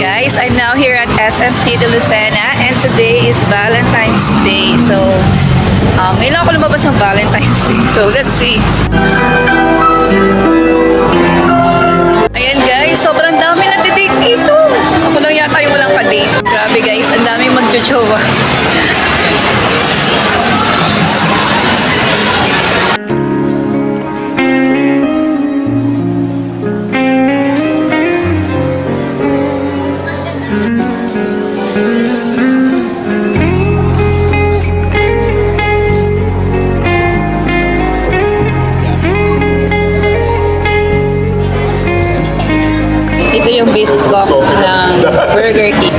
guys, I'm now here at SMC de Lucena and today is Valentine's Day. So, ngayon lang ako lumabas ng Valentine's Day. So, let's see. Ayan guys, sobrang dami na date dito. Ako lang yata yung walang pa-date. Grabe guys, ang daming magjojowa. Ito yung biscuit ng Burger King.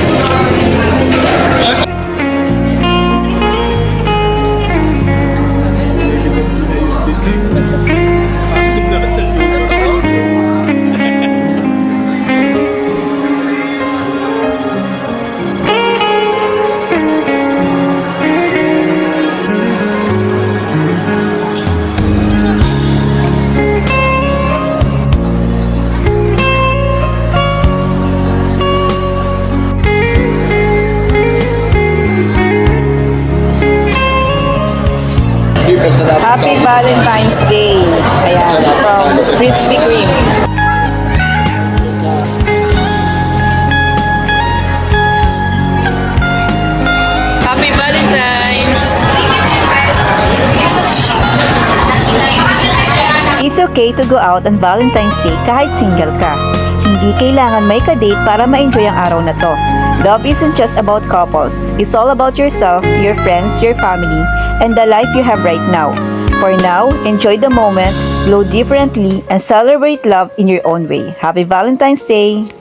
Happy Valentine's Day! Ayan, from Krispy Kreme. Happy Valentine's! It's okay to go out on Valentine's Day kahit single ka. Hindi kailangan may ka-date para ma-enjoy ang araw na to. Love isn't just about couples. It's all about yourself, your friends, your family, and the life you have right now. For now, enjoy the moment, glow differently, and celebrate love in your own way. Happy Valentine's Day!